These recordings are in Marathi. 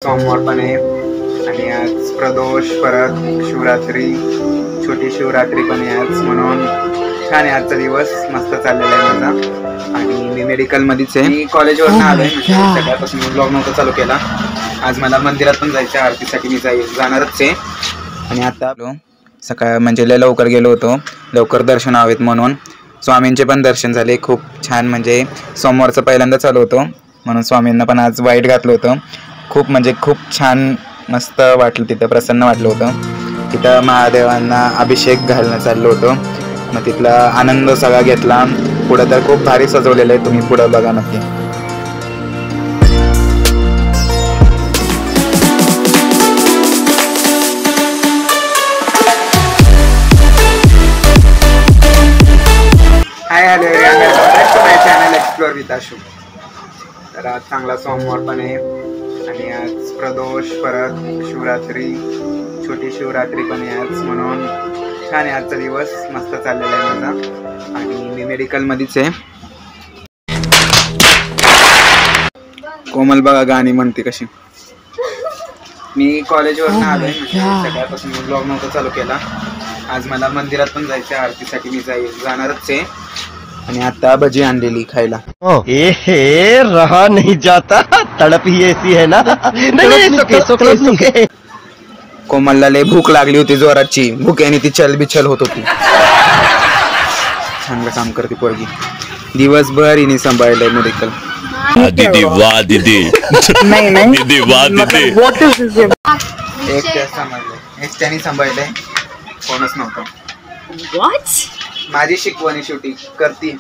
सोमवार पण आहे आणि आज प्रदोष, परत शिवरात्री, छोटी शिवरात्री पण आहे आज, म्हणून छान आहे आजचा दिवस. मस्त चाललेला आहे माझा. आणि मी मेडिकलमध्येच आहे. मी कॉलेजवरून आलोय, सकाळपासून मी ब्लॉग नव्हता चालू केला. आज मला मंदिरात पण जायचं, आरतीसाठी मी जाणारच आहे. आणि आता सकाळ म्हणजे लय लवकर गेलो होतो, लवकर दर्शन हवेत म्हणून. स्वामींचे पण दर्शन झाले, खूप छान. म्हणजे सोमवारचं पहिल्यांदा चालू होतो म्हणून स्वामींना पण आज वाईट घातलं होतं. खूप म्हणजे खूप छान, मस्त वाटलं तिथं, प्रसन्न वाटलं होतं. तिथं महादेवांना अभिषेक घालणं चाललं होतं, मग तिथला आनंद सगळा घेतला. पुढं तर खूप भारी सजवलेलं आहे, तुम्ही पुढं बघा नक्की. Hi hello channel explore with Ashu. तर आज चांगला सोमवार पण आहे आणि आज प्रदोष, परत शिवरात्री, छोटी शिवरात्री पण आहे आज, म्हणून छान आहे आजचा दिवस. मस्त चाललेला आहे माझा. आणि मी मेडिकलमध्येच आहे. कोमल बघा गाणी म्हणते कशी. मी कॉलेजवरून आलोय, सकाळपासून मी ब्लॉग नव्हता चालू केला. आज मला मंदिरात पण जायचं, आरतीसाठी मी जाणारच आहे. आणि आता भजी आणलेली खायला. रहा नहीं जाता, तड़प ही ऐसी है ना. कोमलला लय भूक लागली होती जोराची, भुक्याने ती चल बिचल होत होती. चांगलं काम करते पोरगी. दिवसभर हिने सांभाळलंय मेडिकल. दीदी वाह दीदी. नाही नाही दीदी वाह दीदी. एकट्याने सांभाळलंय, कोणच नव्हतं. माझी शिकवणी शेवटी करते.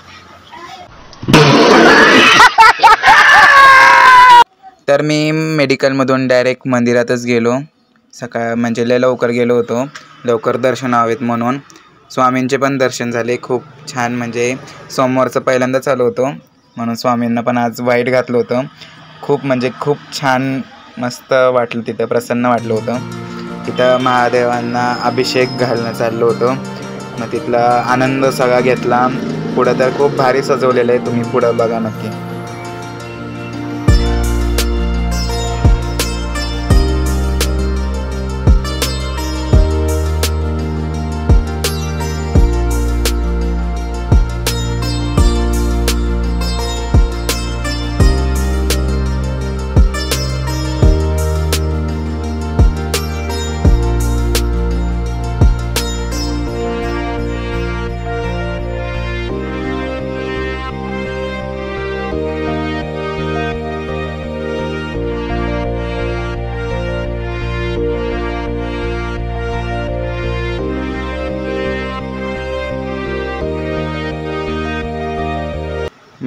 तर मी मेडिकलमधून डायरेक्ट मंदिरातच गेलो. सकाळ म्हणजे लय लवकर गेलो होतो, लवकर दर्शन हवेत म्हणून. स्वामींचे पण दर्शन झाले, खूप छान. म्हणजे सोमवारचं पहिल्यांदा चालू होतो म्हणून स्वामींना पण आज वाईट घातलं होतं. खूप म्हणजे खूप छान, मस्त वाटलं तिथं, प्रसन्न वाटलं होतं. तिथं महादेवांना अभिषेक घालणं चाललं होतं, मग तिथला आनंद सगळा घेतला. पुढं तर खूप भारी सजवलेलं आहे, तुम्ही पुढं बघा नक्की.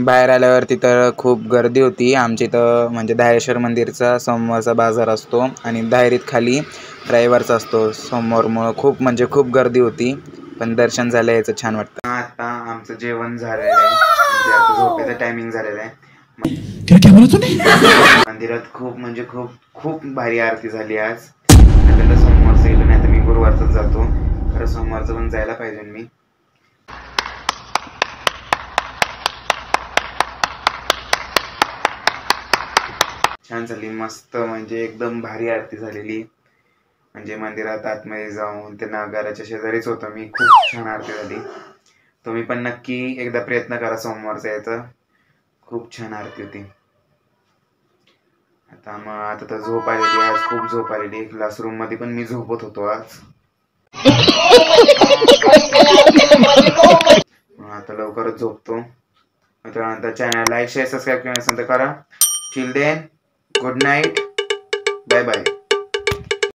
बाहेर आल्यावर तिथं खूप गर्दी होती. आमच्या इथं म्हणजे धायरेश्वर मंदिरचा सोमवारचा बाजार असतो आणि धायरीत खाली रविवारचा असतो. सोमवारमुळं खूप म्हणजे खूप गर्दी होती, पण दर्शन झालं याचं छान वाटतं. आता आमचं जेवण झालेलं आहे, म्हणजे आता झोपेचं टायमिंग झालेलं आहे. मंदिरात खूप म्हणजे खूप खूप भारी आरती झाली आज. आता सोमवारचं गेलो, नाही तर मी गुरुवारचाच जातो. खरं सोमवारचं पण जायला पाहिजे मी. छान झाली, मस्त. म्हणजे एकदम भारी आरती झालेली. म्हणजे मंदिरात आतमध्ये जाऊन ते नगाराच्या शेजारीच होतं मी. खूप छान आरती झाली. तुम्ही पण नक्की एकदा प्रयत्न करा सोमवारचा यायचा. खूप छान आरती होती. आता तर झोप आलेली, आज खूप झोप आलेली. क्लासरूम मध्ये पण मी झोपत होतो आज. आता लवकरच झोपतो. त्यानंतर चॅनल लाईक, शेअर, सबस्क्राईब केलं नसेल तर करा. Till then, good night, bye bye.